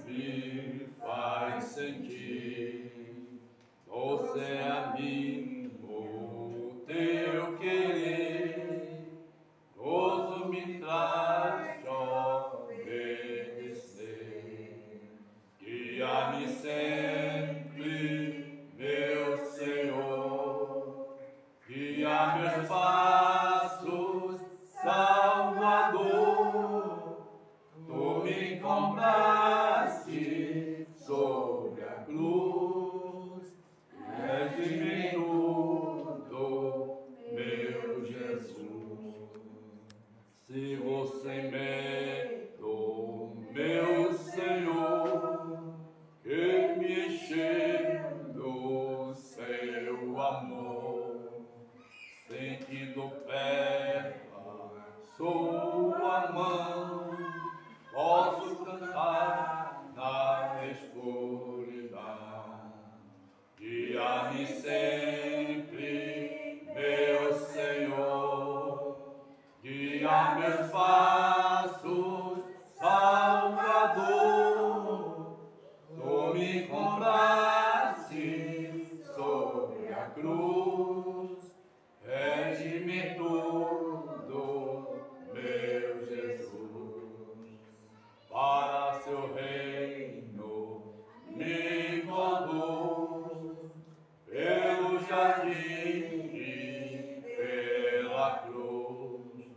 me faz sentir. Doce é a mim o teu querer, gozo me traz obedecer. Guia-me sempre, meu Senhor, guia meus passos, Salvador. Tu me compraste sobre a cruz, redimido, meu Jesus. Sigo sem medo, meu Senhor, que me encheu do seu amor. Sentindo perto sua mão, posso cantar na escuridão. Guia-me sempre, meu Senhor, guia meus passos, Salvador. Tu me compraste sobre a cruz, rede-me tudo, meu Jesus. Para seu reino me conduz, pelo jardim e pela cruz.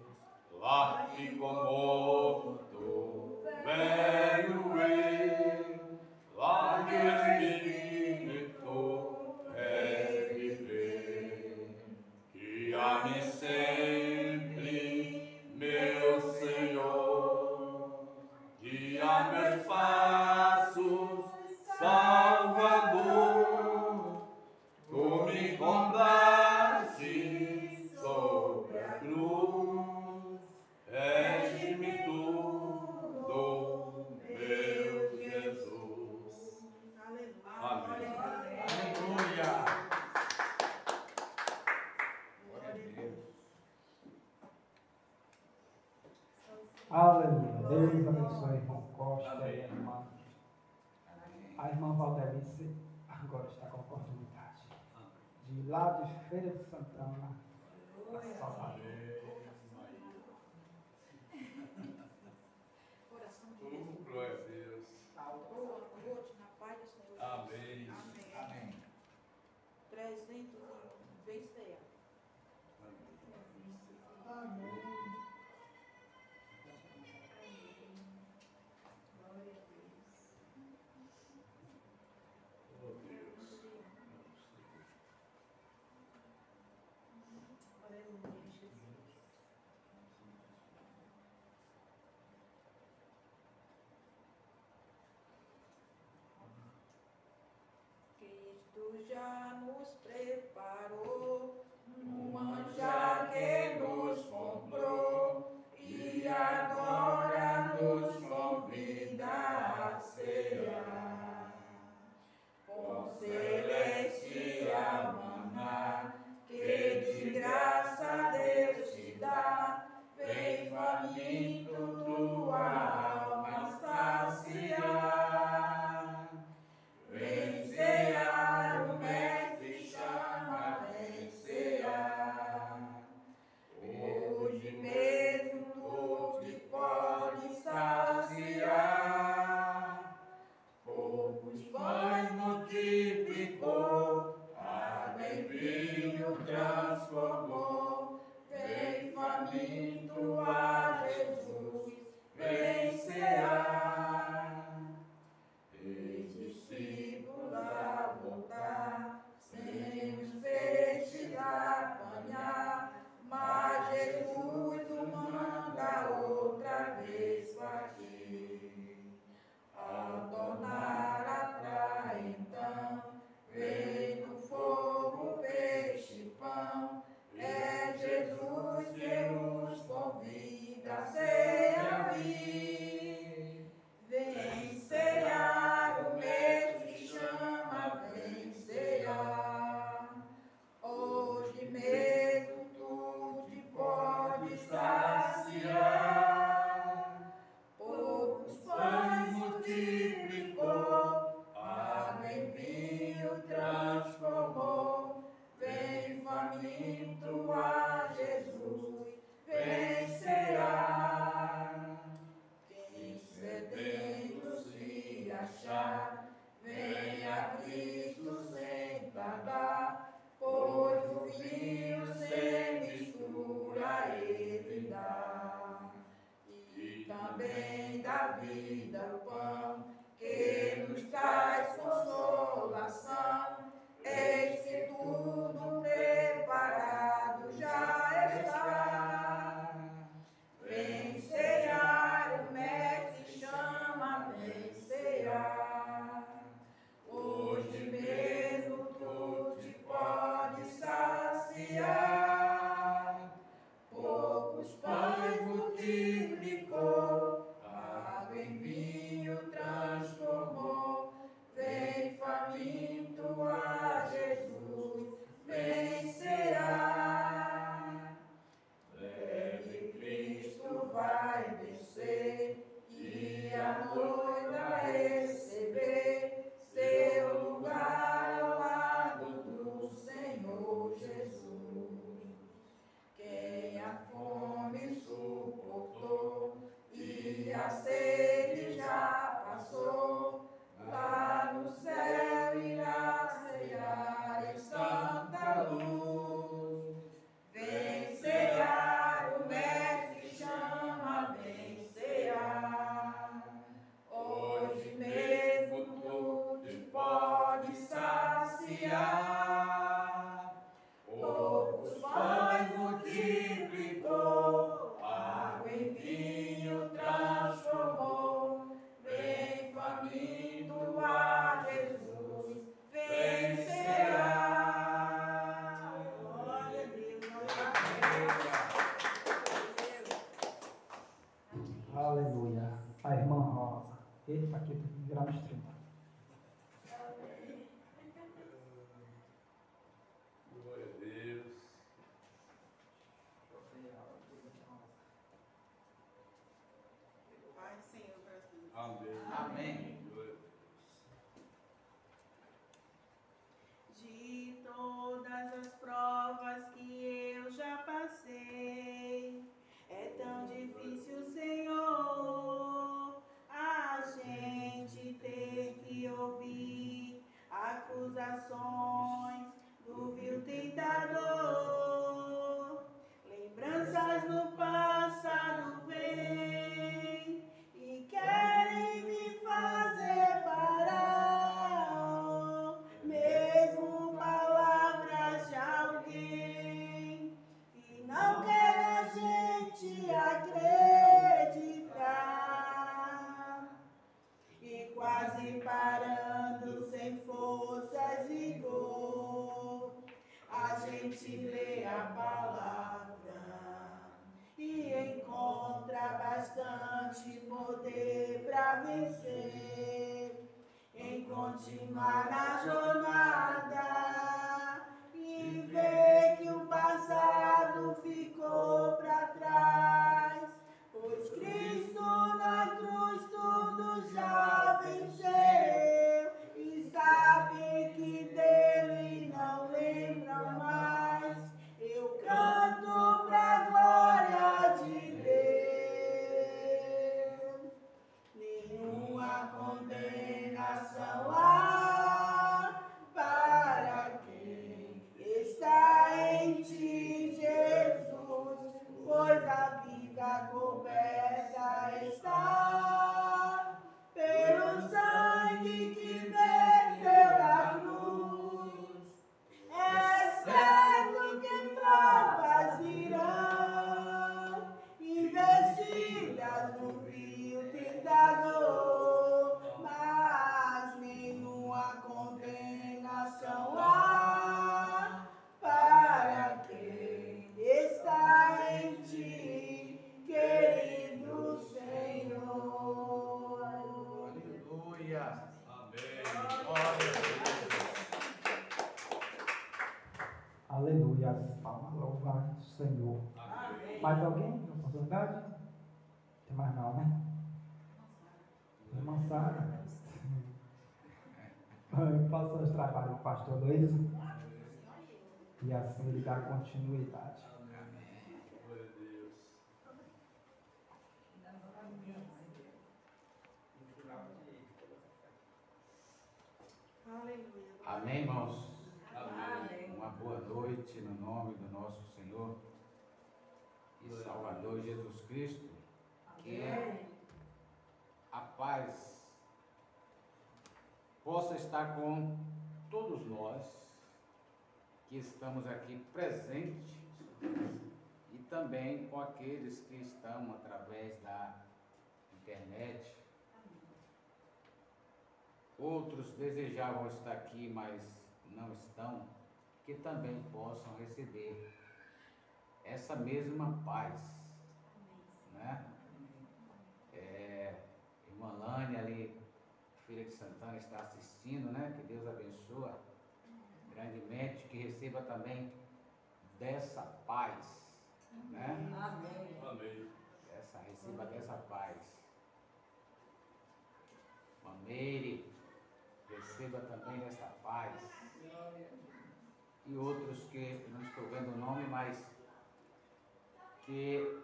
Lá fico morto, velho eu, lá meu espírito reviver. Guia-me sempre, meu Senhor, guia meus passos, Salvador. Tu me compraste sobre a cruz, rege-me tudo, meu Jesus. Amém. Aleluia. Aleluia. Deus abençoe a irmã Costa e a irmã Valdelice agora está com a oportunidade de ir lá de Feira de Santana a Salvador. Glória a Deus. Boa noite, na paz do Senhor. Amém. Amém. 300 vencer. Amém. Glória a Deus. Oh Deus. Aleluia, Jesus. Cristo já nos preparou um manjar que nos comprou e agora nos convida a cear. Com celestial maná que de graça Deus te dá, vem faminto tua alma saciar. Vem cear, o Mestre chama achar. Venha Cristo sem tardar, pois o vinho sem mistura Ele dá. E também da vida o pão, que nos traz consolação. Eis que tudo preparado já está. Vem cear, o Mestre chama, vem cear. Hoje mesmo tu te pode saciar. Poucos pães multiplicou, água em vinho transformou. Vem faminto a Jesus, vem cear. Breve Cristo vai descer e a noiva receber seu lugar ao lado do Senhor Jesus. Quem a fome suportou e a sede já passou, lá no céu irá cear em santa luz. Vem cear, o Mestre chama, vem cear. Hoje mesmo tu te pode saciar. Poucos pães multiplicou, água em vinho transformou. Vem faminto a Jesus, vem cear. Glória a Deus, glória a Deus. Aleluia. A irmã Rosa. Eita, aqui tem que virar no extremo. Glória a Deus. Pai do Senhor, Brasil. Amém. Amém. Glória a Deus. De todas as provas que eu já passei, é tão difícil, Senhor, a gente ter que ouvir acusações do vil tentador. Lembranças no passado vêm e querem me fazer parar, mesmo palavras de alguém que não quer a gente acreditar. E quase parando sem forças e vigor, a gente lê a palavra e encontra bastante poder para vencer, em continuar na jornada e ver que o passado ficou para trás, pois Cristo na cruz tudo já venceu e sabe que dele não lembram mais. Eu canto pra glória de Deus. Nenhuma condenação há para quem está em ti, Jesus, pois a vida coberta está pelo sangue que verteu da cruz. É certo que provas virão, investidas no vil tentador, mas nenhuma condenação há para quem está em ti, querido Senhor. Aleluia. Amém. Glória a Aleluia. Palmas, louvar o Senhor. Amém. Mais alguém? Oportunidade? Tem mais não, né? Irmã Sara. Passou os trabalhos do pastor Luiz. E assim ele dá continuidade. Glória a Deus. Amém, irmãos? Amém. Uma boa noite no nome do nosso Senhor e Salvador Jesus Cristo. Que a paz possa estar com todos nós que estamos aqui presentes e também com aqueles que estão através da internet. Outros desejavam estar aqui, mas não estão, que também possam receber essa mesma paz, né? Irmã Lânia ali, filha de Santana, está assistindo, né? Que Deus abençoe grandemente, que receba também dessa paz, né? Amém. Receba dessa paz. Irmã Meire, receba também dessa paz. E outros que não estou vendo o nome, mas que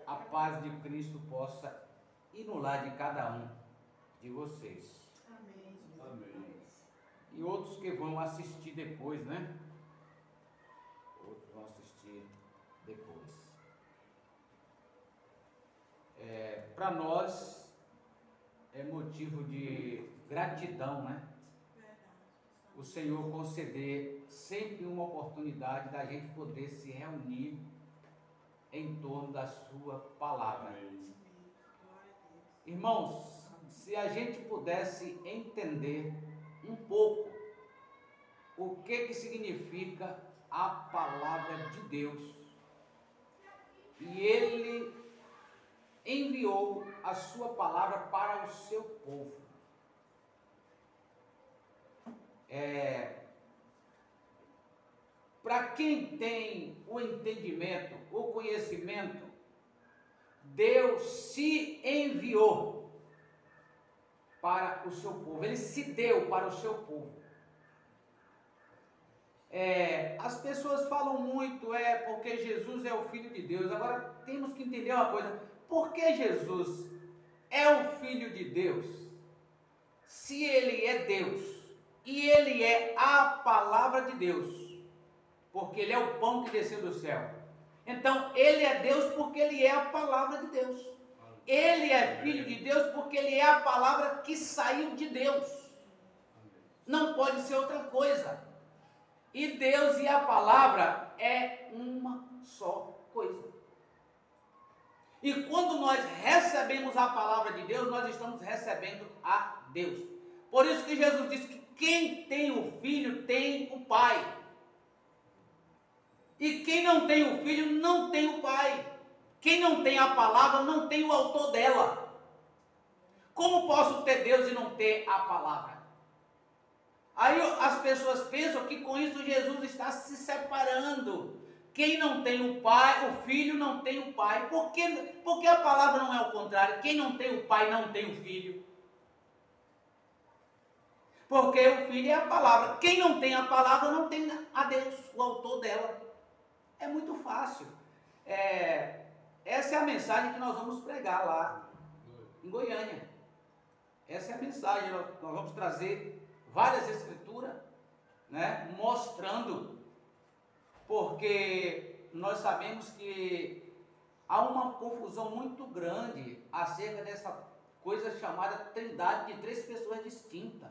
a paz de Cristo possa ir no lar de cada um de vocês. Amém. E outros que vão assistir depois, né? Outros vão assistir depois. Para nós é motivo de gratidão, né? O Senhor conceder sempre uma oportunidade da gente poder se reunir em torno da sua palavra. Amém. Irmãos, se a gente pudesse entender um pouco o que significa a palavra de Deus, e Ele enviou a sua palavra para o seu povo. Para quem tem o entendimento, o conhecimento, Deus se enviou para o seu povo, Ele se deu para o seu povo. As pessoas falam muito, porque Jesus é o Filho de Deus. Agora temos que entender uma coisa: por que Jesus é o Filho de Deus, se Ele é Deus e Ele é a palavra de Deus? Porque Ele é o pão que desceu do céu. Então, Ele é Deus porque Ele é a palavra de Deus. Ele é Filho de Deus porque Ele é a palavra que saiu de Deus. Não pode ser outra coisa. E Deus e a palavra é uma só coisa. E quando nós recebemos a palavra de Deus, nós estamos recebendo a Deus. Por isso que Jesus disse que quem tem o Filho tem o Pai. E quem não tem o Filho não tem o Pai. Quem não tem a palavra não tem o autor dela. Como posso ter Deus e não ter a palavra? Aí as pessoas pensam que com isso Jesus está se separando. Quem não tem o Pai, o Filho não tem o Pai. Porque a palavra não é o contrário. Quem não tem o Pai não tem o Filho. Porque o Filho é a palavra. Quem não tem a palavra não tem a Deus, o autor dela. É muito fácil. Essa é a mensagem que nós vamos pregar lá em Goiânia. Essa é a mensagem. Nós vamos trazer várias escrituras, né, mostrando, porque nós sabemos que há uma confusão muito grande acerca dessa coisa chamada trindade de três pessoas distintas.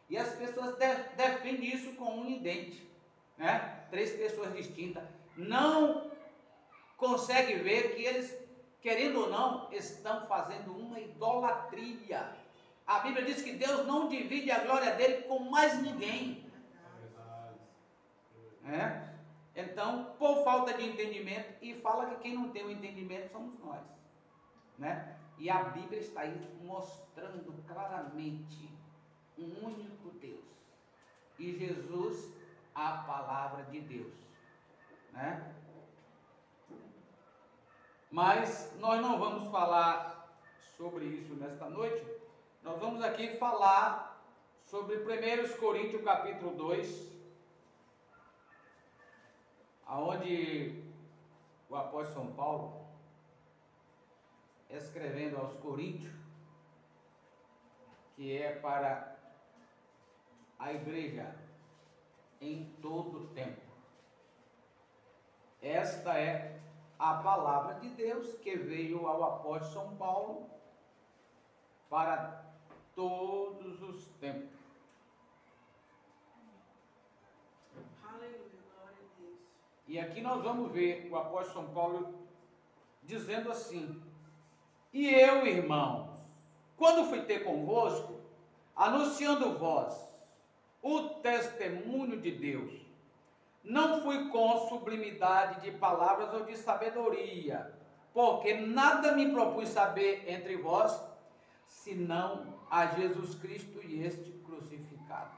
E as pessoas defendem isso com unha e dente, né? Três pessoas distintas. Não consegue ver que eles, querendo ou não, estão fazendo uma idolatria. A Bíblia diz que Deus não divide a glória dele com mais ninguém. Então, por falta de entendimento, e fala que quem não tem o entendimento somos nós, né? E a Bíblia está aí mostrando claramente um único Deus. E Jesus, a palavra de Deus, né? Mas nós não vamos falar sobre isso nesta noite. Nós vamos aqui falar sobre 1 Coríntios capítulo 2, aonde o apóstolo São Paulo, escrevendo aos Coríntios, que é para a igreja em todo o tempo. Esta é a palavra de Deus que veio ao apóstolo São Paulo para todos os tempos. Aleluia, glória a Deus. E aqui nós vamos ver o apóstolo São Paulo dizendo assim: e eu, irmãos, quando fui ter convosco, anunciando vós o testemunho de Deus, não fui com sublimidade de palavras ou de sabedoria, porque nada me propus saber entre vós, senão a Jesus Cristo e este crucificado.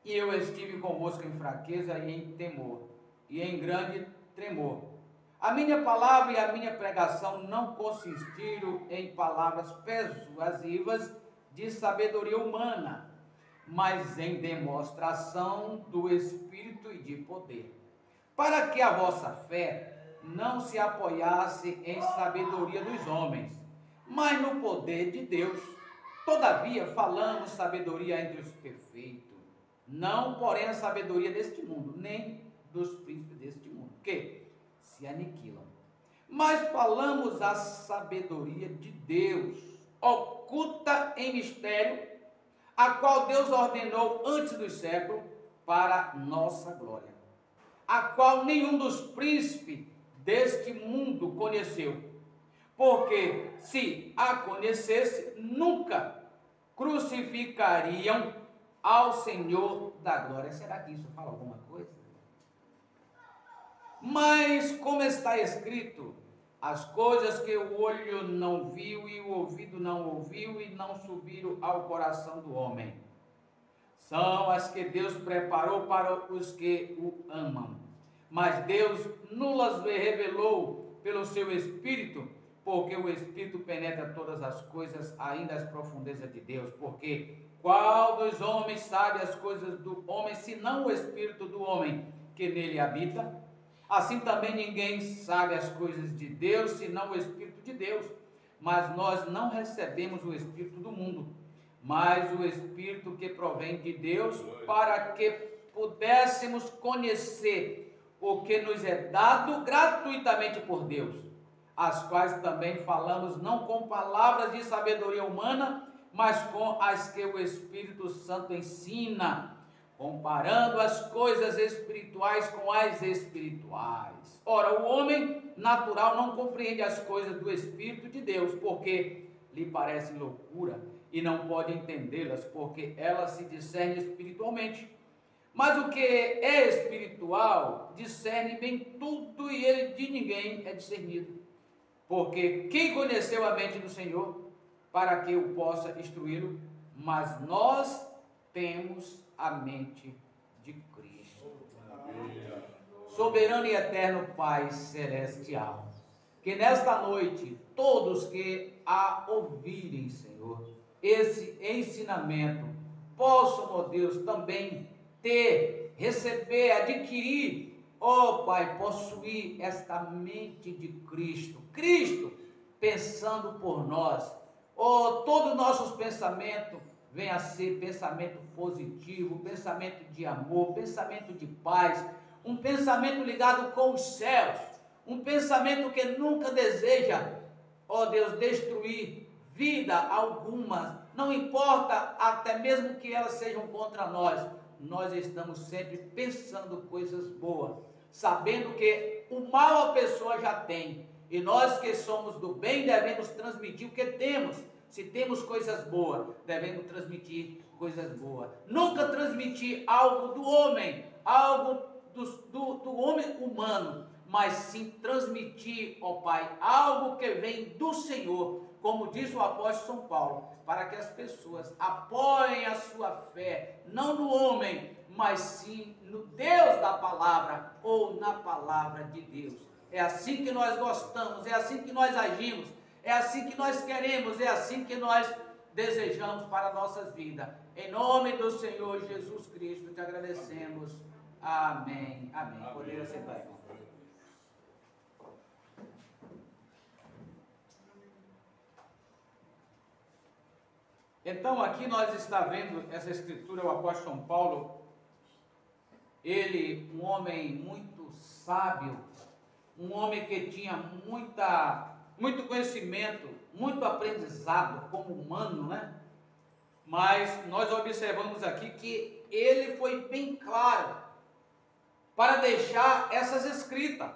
E eu estive convosco em fraqueza e em temor, e em grande tremor. A minha palavra e a minha pregação não consistiram em palavras persuasivas de sabedoria humana, mas em demonstração do Espírito e de poder, para que a vossa fé não se apoiasse em sabedoria dos homens, mas no poder de Deus. Todavia falamos sabedoria entre os perfeitos, não porém a sabedoria deste mundo, nem dos príncipes deste mundo, que se aniquilam. Mas falamos a sabedoria de Deus, oculta em mistério, a qual Deus ordenou antes dos séculos para nossa glória, a qual nenhum dos príncipes deste mundo conheceu, porque se a conhecesse, nunca crucificariam ao Senhor da glória. Será que isso fala alguma coisa? Mas como está escrito, as coisas que o olho não viu e o ouvido não ouviu e não subiram ao coração do homem, são as que Deus preparou para os que o amam. Mas Deus nulas revelou pelo seu Espírito, porque o Espírito penetra todas as coisas, ainda as profundezas de Deus. Porque qual dos homens sabe as coisas do homem, senão o Espírito do homem que nele habita? Assim também ninguém sabe as coisas de Deus, senão o Espírito de Deus. Mas nós não recebemos o Espírito do mundo, mas o Espírito que provém de Deus, para que pudéssemos conhecer o que nos é dado gratuitamente por Deus, as quais também falamos não com palavras de sabedoria humana, mas com as que o Espírito Santo ensina, comparando as coisas espirituais com as espirituais. Ora, o homem natural não compreende as coisas do Espírito de Deus, porque lhe parecem loucura, e não pode entendê-las, porque elas se discernem espiritualmente. Mas o que é espiritual discerne bem tudo, e ele de ninguém é discernido. Porque quem conheceu a mente do Senhor, para que o possa instruí-lo? Mas nós temos a mente de Cristo. Soberano e eterno Pai celestial, que nesta noite todos que a ouvirem, Senhor, esse ensinamento possam, ó Deus, também receber, adquirir, ó Pai, possuir esta mente de Cristo. Cristo pensando por nós, ó, todos os nossos pensamentos venha a ser pensamento positivo, pensamento de amor, pensamento de paz, um pensamento ligado com os céus, um pensamento que nunca deseja, ó Deus, destruir vida alguma, não importa até mesmo que elas sejam contra nós, nós estamos sempre pensando coisas boas, sabendo que o mal a pessoa já tem, e nós que somos do bem devemos transmitir o que temos. Se temos coisas boas, devemos transmitir coisas boas. Nunca transmitir algo do homem, algo do homem humano, mas sim transmitir, ó Pai, algo que vem do Senhor, como diz o apóstolo São Paulo, para que as pessoas apoiem a sua fé, não no homem, mas sim no Deus da palavra, ou na palavra de Deus. É assim que nós gostamos, é assim que nós agimos, é assim que nós queremos, é assim que nós desejamos para nossas vidas. Em nome do Senhor Jesus Cristo, te agradecemos. Amém. Amém. Poderia sentar, irmão. Então aqui nós está vendo essa escritura, o apóstolo São Paulo, ele, um homem muito sábio, um homem que tinha muito conhecimento, muito aprendizado como humano, né? Mas nós observamos aqui que ele foi bem claro para deixar essas escritas.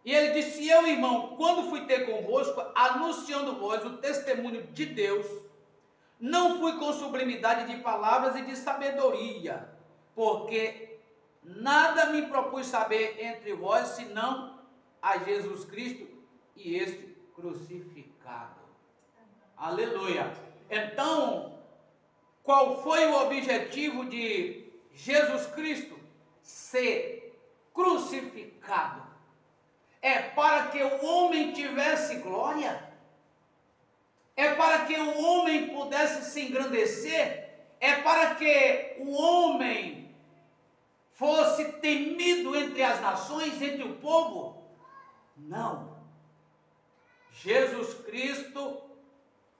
E ele disse: eu, irmão, quando fui ter convosco, anunciando vós o testemunho de Deus, não fui com sublimidade de palavras e de sabedoria, porque nada me propus saber entre vós, senão a Jesus Cristo e este crucificado. Aleluia! Então, qual foi o objetivo de Jesus Cristo? Ser crucificado. É para que o homem tivesse glória? É para que o homem pudesse se engrandecer? É para que o homem fosse temido entre as nações, entre o povo? Não. Jesus Cristo,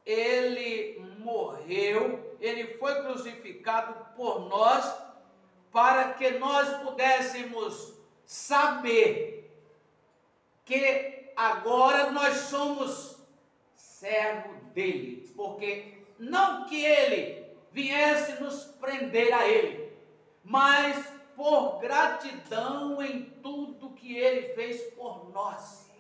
ele morreu, ele foi crucificado por nós, para que nós pudéssemos saber que agora nós somos servo dele, porque não que ele viesse nos prender a ele, mas por gratidão em tudo que ele fez por nós.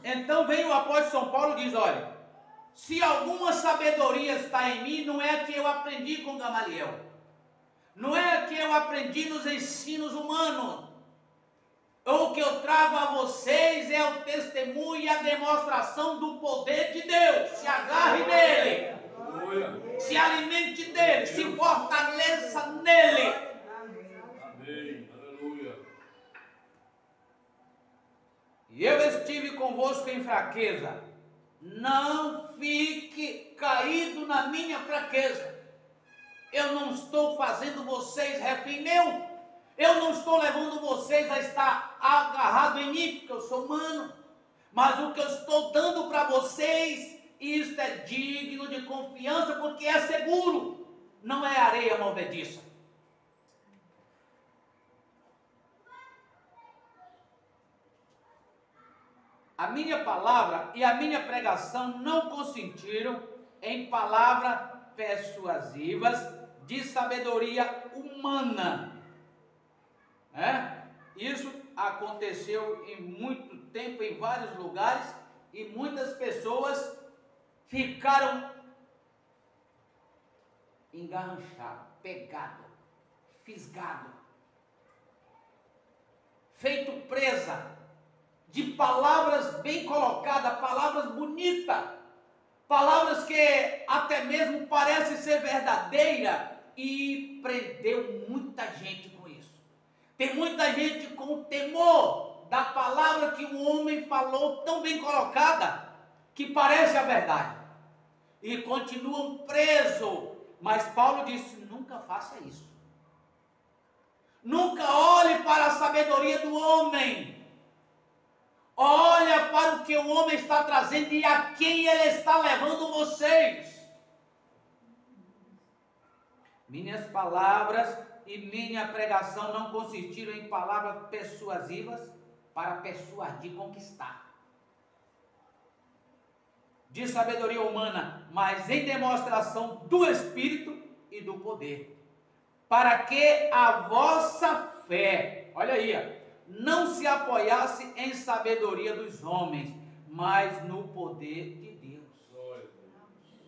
Então vem o apóstolo São Paulo e diz: olha, se alguma sabedoria está em mim, não é a que eu aprendi com Gamaliel, não é a que eu aprendi nos ensinos humanos. O que eu trago a vocês é o testemunho e a demonstração do poder de Deus. Se agarre nele, se alimente dele, se fortaleça nele. Amém. Aleluia. E eu estive convosco em fraqueza. Não fique caído na minha fraqueza. Eu não estou fazendo vocês refém meu. Eu não estou levando vocês a estar agarrado em mim, porque eu sou humano. Mas o que eu estou dando para vocês, isto é digno de confiança, porque é seguro. Não é areia movediça. A minha palavra e a minha pregação não consistiram em palavras persuasivas de sabedoria humana. Isso aconteceu em muito tempo, em vários lugares, e muitas pessoas ficaram engarranchadas, pegadas, fisgadas, feito presa de palavras bem colocadas, palavras bonitas, palavras que até mesmo parecem ser verdadeiras, e prendeu muita gente com isso. Tem muita gente com temor da palavra que o homem falou, tão bem colocada, que parece a verdade, e continuam presos. Mas Paulo disse: nunca faça isso. Nunca olhe para a sabedoria do homem. Olha para o que o homem está trazendo e a quem ele está levando vocês. Minhas palavras e minha pregação não consistiram em palavras persuasivas para persuadir, conquistar, de sabedoria humana, mas em demonstração do Espírito e do poder, para que a vossa fé, olha aí, não se apoiasse em sabedoria dos homens, mas no poder de Deus.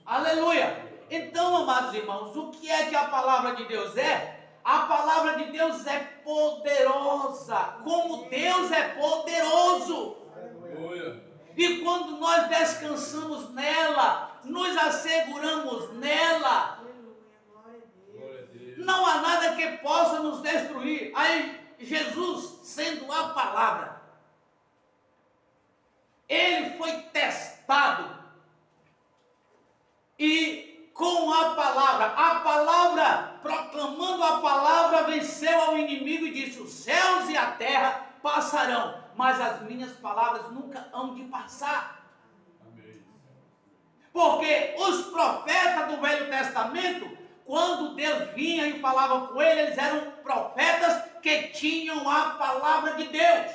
Aleluia! Então, amados irmãos, o que é que a palavra de Deus é? A palavra de Deus é poderosa, como Deus é poderoso. Aleluia. E quando nós descansamos nela, nos asseguramos nela, Glória a Deus. não há nada que possa nos destruir. Aí Jesus, sendo a palavra, ele foi testado, e com a palavra, proclamando a palavra, venceu ao inimigo e disse: os céus e a terra passarão, mas as minhas palavras nunca hão de passar. Amém. Porque os profetas do Velho Testamento, quando Deus vinha e falava com eles eram profetas que tinham a palavra de Deus.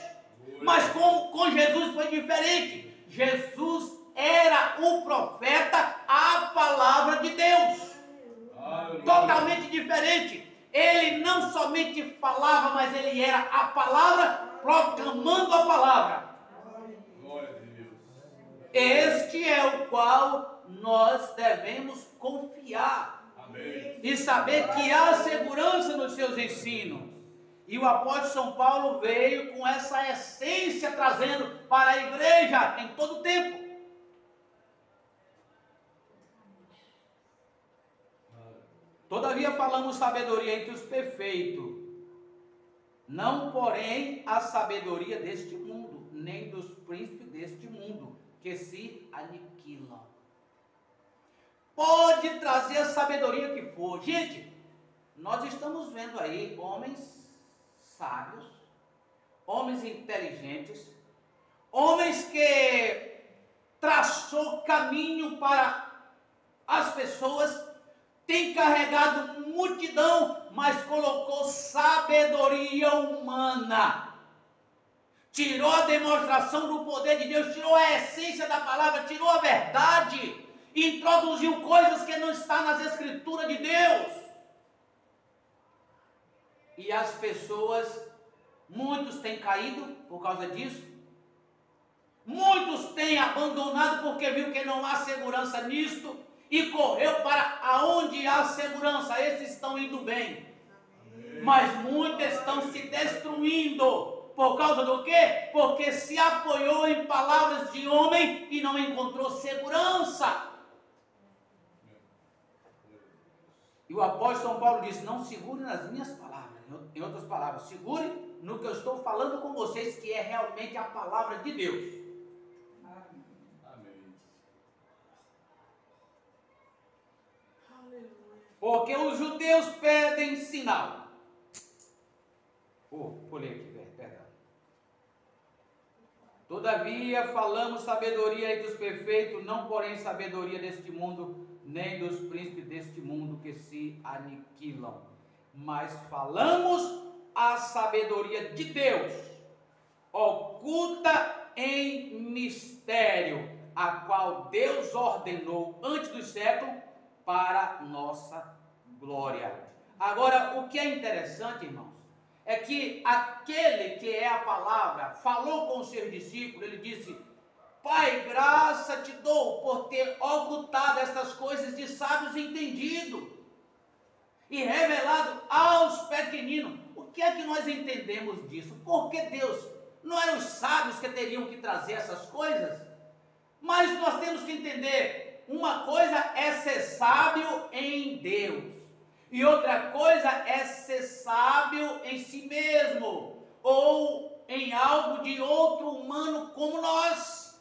Mas com Jesus foi diferente. Jesus era o profeta, a palavra de Deus. Totalmente diferente. Ele não somente falava, mas ele era a palavra, proclamando a palavra. Glória a Deus. Este é o qual nós devemos confiar. Amém. E saber que há segurança nos seus ensinos. E o apóstolo São Paulo veio com essa essência trazendo para a igreja em todo o tempo. Todavia falamos sabedoria entre os perfeitos, não porém a sabedoria deste mundo, nem dos príncipes deste mundo, que se aniquilam. Pode trazer a sabedoria que for. Gente, nós estamos vendo aí homens sábios, homens inteligentes, homens que traçou caminho para as pessoas, tem carregado multidão, mas colocou sabedoria humana. Tirou a demonstração do poder de Deus, tirou a essência da palavra, tirou a verdade, introduziu coisas que não estão nas escrituras de Deus. E as pessoas, muitos têm caído por causa disso. Muitos têm abandonado porque viu que não há segurança nisto e correu para aonde há segurança. Esses estão indo bem. Amém. Mas muitos estão se destruindo. Por causa do quê? Porque se apoiou em palavras de homem e não encontrou segurança. E o apóstolo São Paulo disse, não segure nas minhas palavras. Em outras palavras, segure no que eu estou falando com vocês, que é realmente a palavra de Deus. Amém. Porque os judeus pedem sinal. Pulei aqui, perdão. Todavia falamos sabedoria entre os perfeitos, não porém sabedoria deste mundo, nem dos príncipes deste mundo que se aniquilam. Mas falamos a sabedoria de Deus, oculta em mistério, a qual Deus ordenou antes do século para nossa glória. Agora, o que é interessante, irmãos, é que aquele que é a palavra falou com os seus discípulos, ele disse, Pai, graça te dou por ter ocultado essas coisas de sábios entendidos e revelado aos pequeninos. O que é que nós entendemos disso? Porque Deus, não eram os sábios que teriam que trazer essas coisas? Mas nós temos que entender, uma coisa é ser sábio em Deus, e outra coisa é ser sábio em si mesmo, ou em algo de outro humano como nós.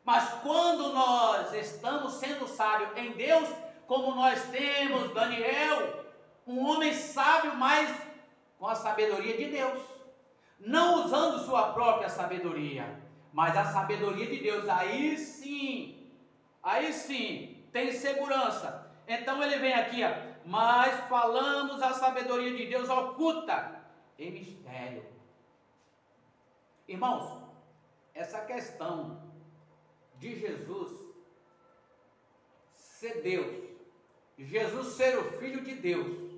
Mas quando nós estamos sendo sábios em Deus, como nós temos Daniel, um homem sábio, mas com a sabedoria de Deus, não usando sua própria sabedoria, mas a sabedoria de Deus, aí sim, tem segurança. Então ele vem aqui, mas falamos a sabedoria de Deus oculta em mistério. Irmãos, essa questão de Jesus ser Deus, Jesus ser o Filho de Deus,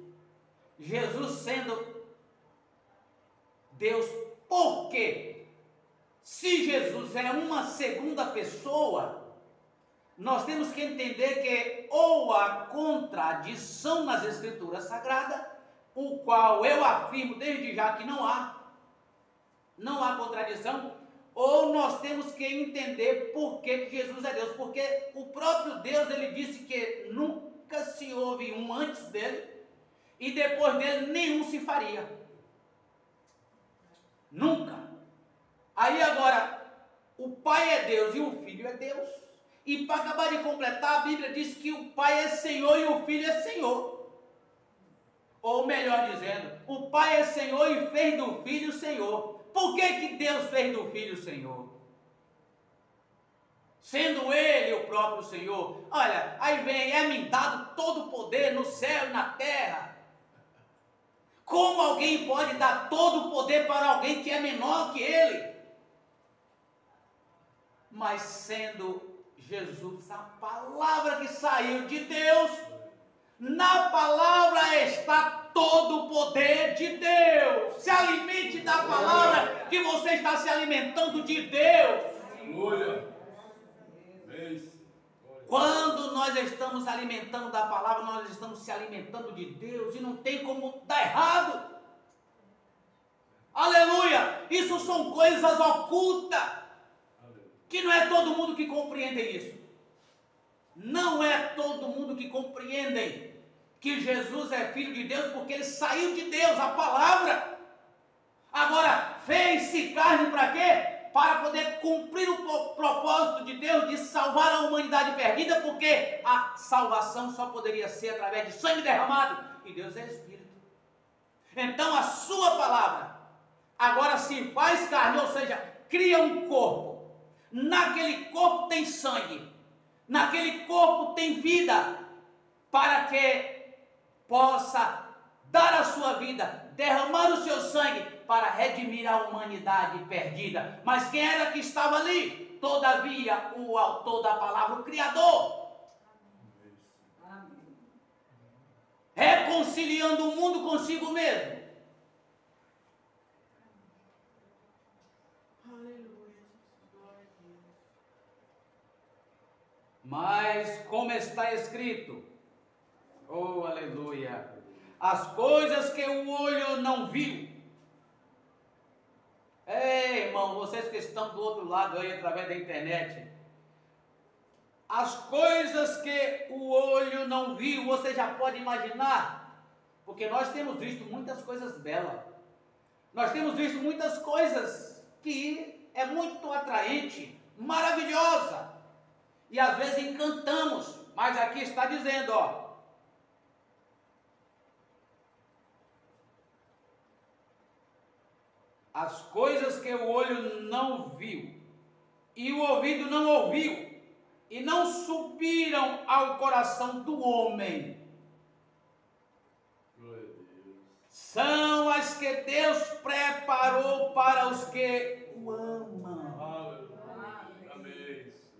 Jesus sendo Deus, por quê? Se Jesus é uma segunda pessoa, nós temos que entender que ou há contradição nas Escrituras Sagradas, o qual eu afirmo desde já que não há contradição, ou nós temos que entender por que Jesus é Deus, porque o próprio Deus, ele disse que nunca se houve um antes dele, e depois dele nenhum se faria. Nunca. Aí agora, o Pai é Deus e o Filho é Deus. E para acabar de completar, a Bíblia diz que o Pai é Senhor e o Filho é Senhor. Ou melhor dizendo, o Pai é Senhor e fez do Filho Senhor. Por que Deus fez do Filho Senhor? sendo Ele o próprio Senhor. Olha, aí vem, é-me dado todo o poder no céu e na terra. Como alguém pode dar todo o poder para alguém que é menor que Ele? Mas sendo Jesus a palavra que saiu de Deus, na palavra está todo o poder de Deus. Se alimente da palavra, que você está se alimentando de Deus. Glória. Quando nós estamos alimentando da palavra, nós estamos se alimentando de Deus e não tem como dar errado. Aleluia! Isso são coisas ocultas, que não é todo mundo que compreende isso. Não é todo mundo que compreende que Jesus é Filho de Deus, porque Ele saiu de Deus, a palavra. Agora, fez-se carne para quê? Para poder cumprir o propósito de Deus de salvar a humanidade perdida, porque a salvação só poderia ser através de sangue derramado, e Deus é Espírito. Então a sua palavra agora se faz carne, ou seja, cria um corpo. Naquele corpo tem sangue, naquele corpo tem vida, para que possa dar a sua vida, derramar o seu sangue, para redimir a humanidade perdida. Mas quem era que estava ali? Todavia, o autor da palavra, o Criador. Reconciliando o mundo consigo mesmo. Mas como está escrito, oh aleluia, as coisas que o olho não viu. Ei, irmão, vocês que estão do outro lado aí através da internet, as coisas que o olho não viu, você já pode imaginar, porque nós temos visto muitas coisas belas, nós temos visto muitas coisas que é muito atraente, maravilhosa, e às vezes encantamos, mas aqui está dizendo, ó, as coisas que o olho não viu, e o ouvido não ouviu, e não subiram ao coração do homem, são as que Deus preparou para os que o amam.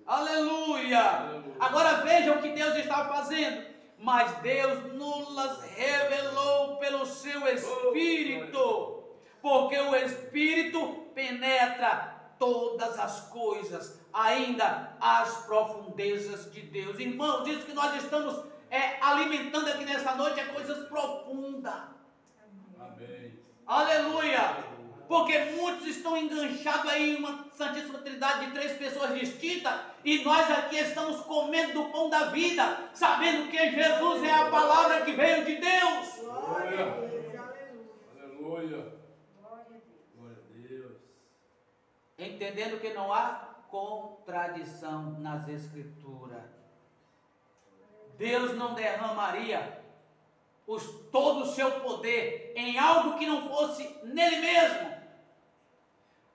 Aleluia! Agora vejam o que Deus está fazendo. Mas Deus nos revelou pelo seu Espírito, porque o Espírito penetra todas as coisas, ainda as profundezas de Deus. Irmãos, isso que nós estamos alimentando aqui nessa noite é coisas profundas. Amém. Aleluia! Porque muitos estão enganchados aí em uma Santíssima Trindade de 3 pessoas distintas, e nós aqui estamos comendo do pão da vida, sabendo que Jesus é a palavra que veio de Deus. Glória a Deus. Aleluia. Glória a Deus. Entendendo que não há contradição nas Escrituras. Deus não derramaria todo o seu poder em algo que não fosse nele mesmo.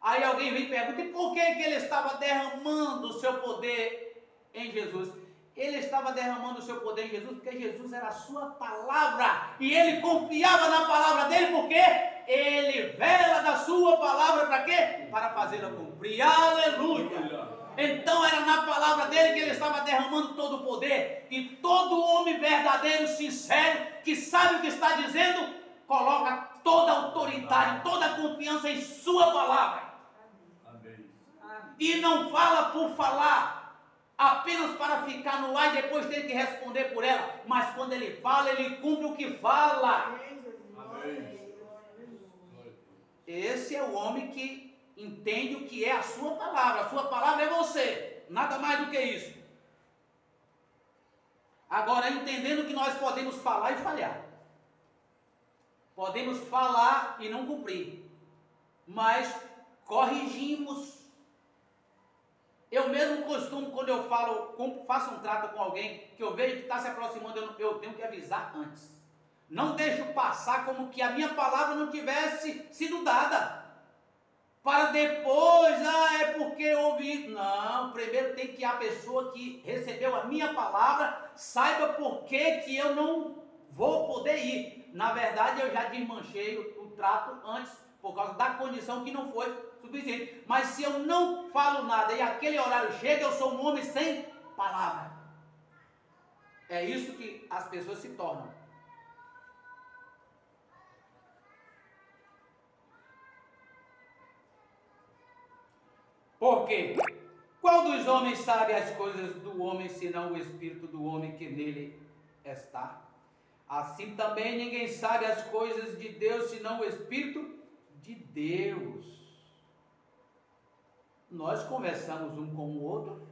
Aí alguém vem e pergunta, e por que ele estava derramando o seu poder em Jesus? Ele estava derramando o seu poder em Jesus porque Jesus era a sua palavra, e ele confiava na palavra dele, porque ele vela da sua palavra para quê? Para fazê-la cumprir. Aleluia! Então era na palavra dele que ele estava derramando todo o poder, e todo homem verdadeiro, sincero, que sabe o que está dizendo, coloca toda a autoridade, toda a confiança em sua palavra. Amém. E não fala por falar, apenas para ficar no ar e depois ter que responder por ela, mas quando ele fala, ele cumpre o que fala. Amém. Esse é o homem que entende o que é a sua palavra é você, nada mais do que isso. Agora, entendendo que nós podemos falar e falhar, podemos falar e não cumprir, mas corrigimos. Eu mesmo costumo, quando eu faço um trato com alguém, que eu vejo que está se aproximando, eu tenho que avisar antes. Não deixo passar como que a minha palavra não tivesse sido dada. para depois, é porque ouvi. Não, primeiro tem que a pessoa que recebeu a minha palavra saiba por que eu não vou poder ir. Na verdade, eu já desmanchei o trato antes, por causa da condição que não foi suficiente. Mas se eu não falo nada e aquele horário chega, eu sou um homem sem palavra. É isso que as pessoas se tornam. Por quê? Qual dos homens sabe as coisas do homem, senão o espírito do homem que nele está? Assim também ninguém sabe as coisas de Deus, senão o espírito de Deus. Nós conversamos um com o outro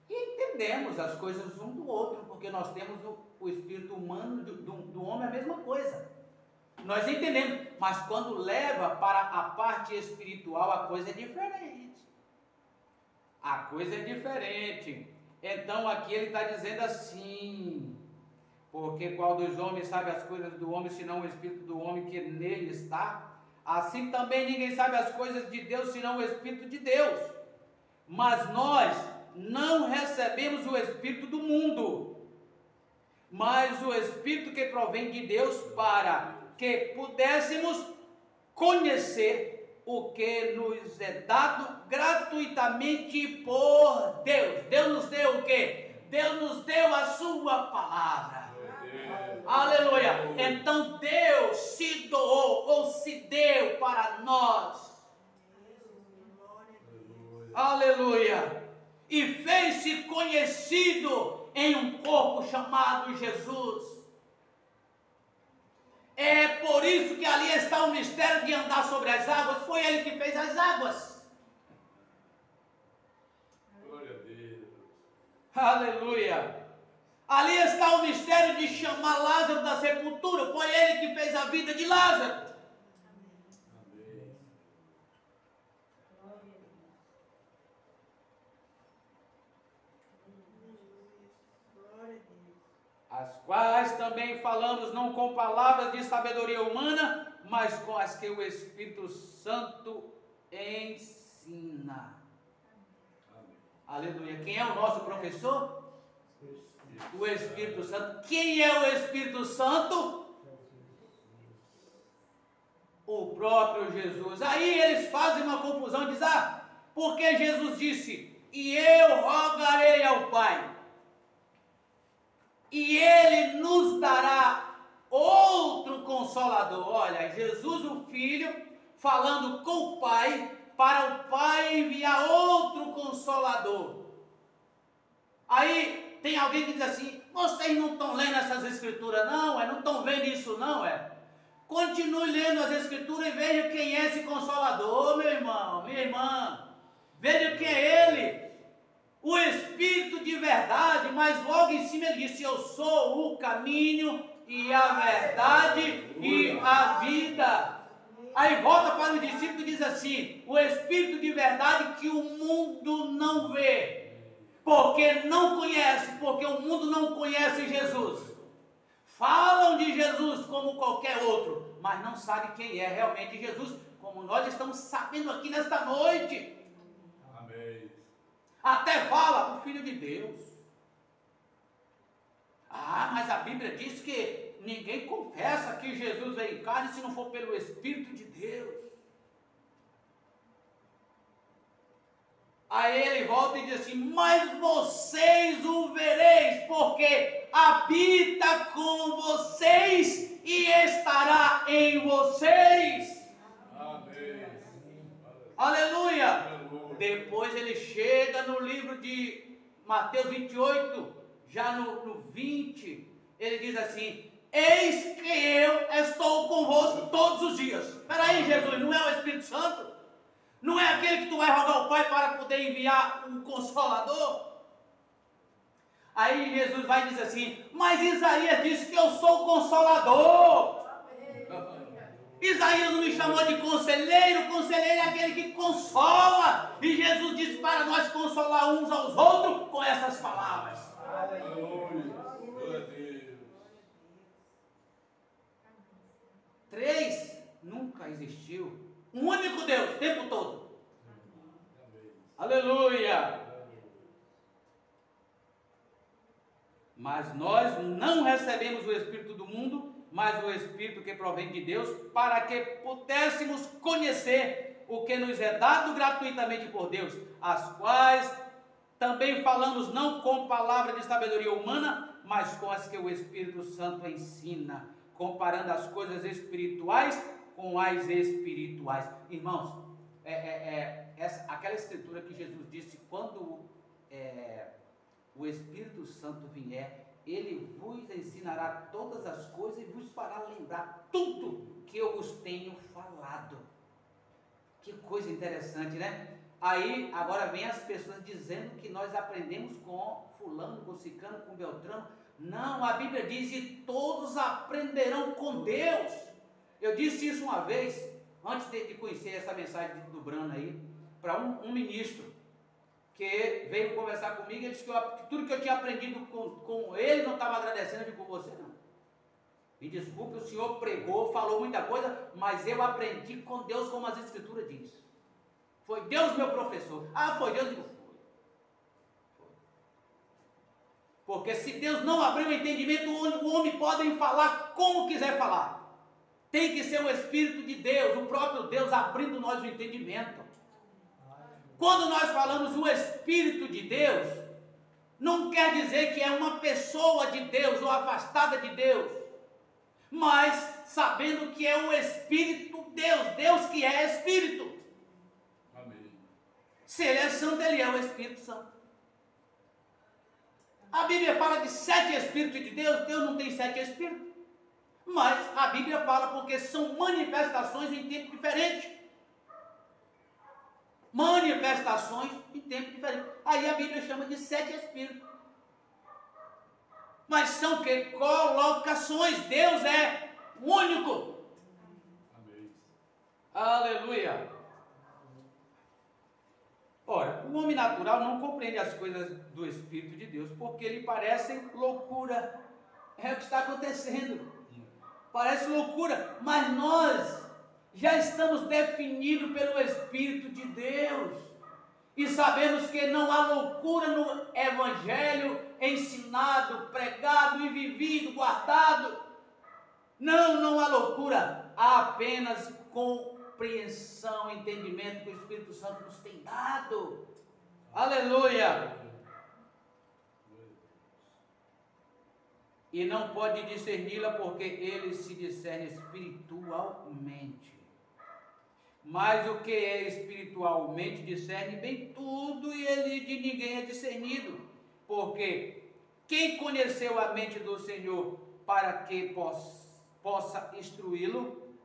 e entendemos as coisas um do outro, porque nós temos o espírito humano do homem a mesma coisa. Nós entendemos, mas quando leva para a parte espiritual, a coisa é diferente. A coisa é diferente. Então aqui ele está dizendo assim: porque qual dos homens sabe as coisas do homem, senão o espírito do homem que nele está? Assim também ninguém sabe as coisas de Deus, senão o espírito de Deus. Mas nós não recebemos o espírito do mundo, mas o espírito que provém de Deus, para que pudéssemos conhecer o que nos é dado gratuitamente por Deus. Deus nos deu o quê? Deus nos deu a sua palavra. Aleluia. Então Deus se doou ou se deu para nós. Aleluia. E fez-se conhecido em um corpo chamado Jesus. É por isso que ali está o mistério de andar sobre as águas. Foi Ele que fez as águas. Glória a Deus. Aleluia. Ali está o mistério de chamar Lázaro da sepultura. Foi Ele que fez a vida de Lázaro. Amém. As quais também falamos não com palavras de sabedoria humana, mas com as que o Espírito Santo ensina. Amém. Aleluia. Quem é o nosso professor? O Espírito Santo. Quem é o Espírito Santo? O próprio Jesus. Aí eles fazem uma confusão e dizem: porque Jesus disse: e eu rogarei ao Pai, e Ele nos dará outro Consolador. Olha, Jesus o Filho falando com o Pai, para o Pai enviar outro Consolador. Aí tem alguém que diz assim: vocês não estão lendo essas escrituras não? Não estão vendo isso não? Continue lendo as escrituras e veja quem é esse Consolador, meu irmão, minha irmã. Veja quem é Ele. O Espírito de verdade, mas logo em cima ele disse: eu sou o caminho e a verdade e a vida. Aí volta para o discípulo e diz assim: o Espírito de verdade que o mundo não vê, porque não conhece, porque o mundo não conhece Jesus. Falam de Jesus como qualquer outro, mas não sabe quem é realmente Jesus, como nós estamos sabendo aqui nesta noite. Amém. Até fala o Filho de Deus. Mas a Bíblia diz que ninguém confessa que Jesus veio em carne se não for pelo Espírito de Deus. Aí ele volta e diz assim: mas vocês o vereis, porque habita com vocês e estará em vocês. Amém. Aleluia. Aleluia. Depois ele chega no livro de Mateus 28, já no 20, ele diz assim: eis que eu estou convosco todos os dias. Espera aí, Jesus, não é o Espírito Santo? Não é aquele que tu vai rogar ao Pai para poder enviar um Consolador? Aí Jesus vai dizer assim: mas Isaías disse que eu sou o Consolador. Isaías não me chamou de conselheiro. Conselheiro é aquele que consola. E Jesus disse para nós consolar uns aos outros com essas palavras. Aleluia. Glória a Deus. 3 nunca existiu. Um único Deus, o tempo todo. Mas nós não recebemos o Espírito do mundo, mas o Espírito que provém de Deus, para que pudéssemos conhecer o que nos é dado gratuitamente por Deus, as quais também falamos não com palavra de sabedoria humana, mas com as que o Espírito Santo ensina, comparando as coisas espirituais com as espirituais. Irmãos, aquela escritura que Jesus disse, quando o Espírito Santo vier, ele vos ensinará todas as coisas e vos fará lembrar tudo que eu vos tenho falado. Que coisa interessante, né? Aí, agora vem as pessoas dizendo que nós aprendemos com fulano, com ciclano, com beltrano. Não, a Bíblia diz, e todos aprenderão com Deus. Eu disse isso uma vez, antes de conhecer essa mensagem do Brano aí, para um ministro, que veio conversar comigo, ele disse que tudo que eu tinha aprendido com ele, não estava agradecendo. Eu digo, com você não. Me desculpe, o senhor pregou, falou muita coisa, mas eu aprendi com Deus como as Escrituras diz. Foi Deus meu professor. Ah, foi Deus? Digo, foi. Porque se Deus não abrir o entendimento, o homem pode falar como quiser falar. Tem que ser o Espírito de Deus, o próprio Deus abrindo nós o entendimento. Quando nós falamos o Espírito de Deus, não quer dizer que é uma pessoa de Deus ou afastada de Deus, mas sabendo que é o Espírito Deus, Deus que é Espírito. Amém. Se Ele é santo, Ele é o Espírito Santo. A Bíblia fala de 7 Espíritos de Deus, Deus não tem 7 Espíritos, mas a Bíblia fala porque são manifestações em tempo diferente. Manifestações em tempo diferente. Aí a Bíblia chama de 7 Espíritos. Mas são que? Colocações. Deus é único. Amém. Aleluia. Ora, o homem natural não compreende as coisas do Espírito de Deus, porque lhe parecem loucura. É o que está acontecendo. Parece loucura, mas nós já estamos definidos pelo Espírito de Deus. E sabemos que não há loucura no Evangelho ensinado, pregado e vivido, guardado. Não há loucura, há apenas compreensão, entendimento que o Espírito Santo nos tem dado. Aleluia! E não pode discerni-la porque ele se discerne espiritualmente. Mas o que é espiritualmente discerne bem tudo e ele de ninguém é discernido. Porque quem conheceu a mente do Senhor para que possa instruí-lo?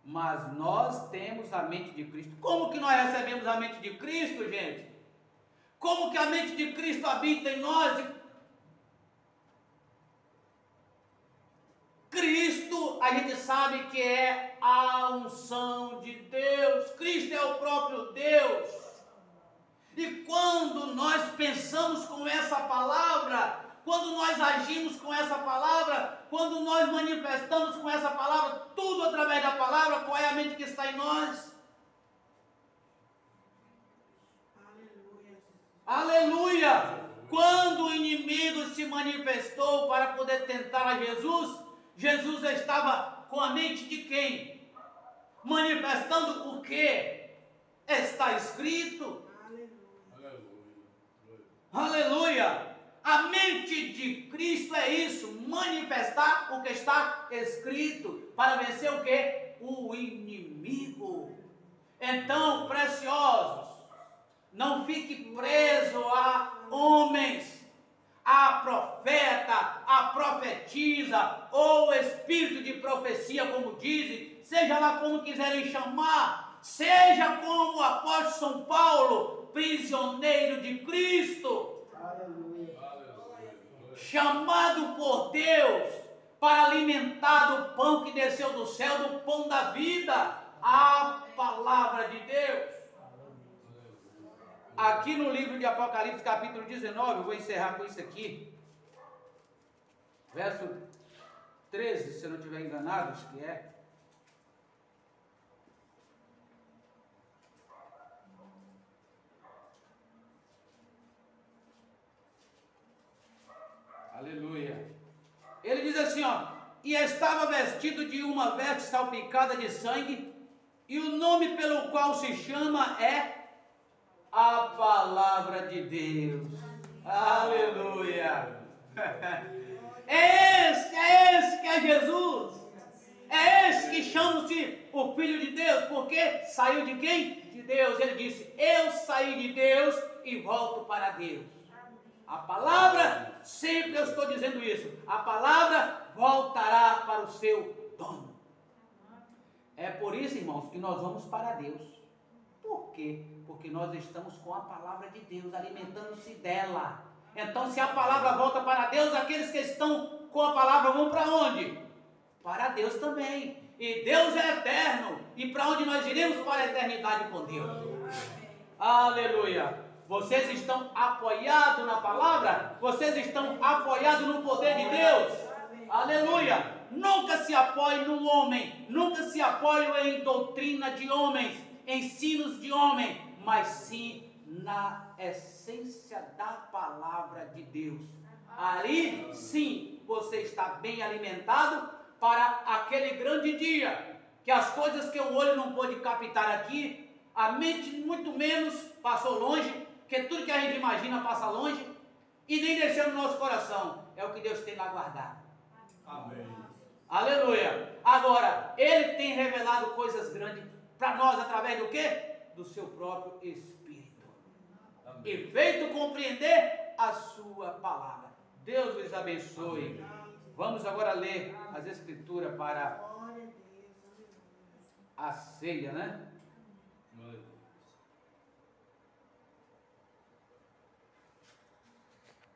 Mas nós temos a mente de Cristo. Como que nós recebemos a mente de Cristo, gente? Como que a mente de Cristo habita em nós? Cristo, a gente sabe que é a unção de Deus. Cristo é o próprio Deus. E quando nós pensamos com essa palavra, quando nós agimos com essa palavra, quando nós manifestamos com essa palavra, tudo através da palavra, qual é a mente que está em nós? Aleluia. Aleluia! Quando o inimigo se manifestou para poder tentar a Jesus, Jesus estava com a mente de quem? Manifestando o que? Está escrito. Aleluia! A mente de Cristo é isso, manifestar o que está escrito, para vencer o que? O inimigo. Então, preciosos, não fique preso a homens, a profeta, a profetisa, ou espírito de profecia, como dizem, seja lá como quiserem chamar, seja como o apóstolo São Paulo, prisioneiro de Cristo. Aleluia. Chamado por Deus para alimentar do pão que desceu do céu, do pão da vida, a palavra de Deus. Aqui no livro de Apocalipse, capítulo 19, eu vou encerrar com isso aqui, verso 13, se eu não estiver enganado, acho que é. Aleluia. Ele diz assim, ó, e estava vestido de uma veste salpicada de sangue, e o nome pelo qual se chama é a Palavra de Deus. Aleluia. É esse que é Jesus. É esse que chama-se o Filho de Deus, porque saiu de quem? De Deus. Ele disse, eu saí de Deus e volto para Deus. A palavra, sempre eu estou dizendo isso, a palavra voltará para o seu dono. É por isso, irmãos, que nós vamos para Deus. Por quê? Porque nós estamos com a palavra de Deus, alimentando-se dela. Então, se a palavra volta para Deus, aqueles que estão com a palavra vão para onde? Para Deus também. E Deus é eterno. E para onde nós iremos? Para a eternidade com Deus. Aleluia. Vocês estão apoiados na palavra? Vocês estão apoiados no poder de Deus? Aleluia. Nunca se apoie no homem. Nunca se apoie em doutrina de homens, ensinos de homem, mas sim na essência da palavra de Deus. Ali sim você está bem alimentado para aquele grande dia, que as coisas que o olho não pôde captar aqui, a mente muito menos passou longe, que tudo que a gente imagina passa longe, e nem desceu no nosso coração. É o que Deus tem lá guardado. Amém. Aleluia. Agora, Ele tem revelado coisas grandes para nós através do quê? Do seu próprio Espírito. Amém. E feito compreender a sua palavra. Deus lhes abençoe. Vamos agora ler as Escrituras para Glória a Deus. a ceia, né? Glória a Deus.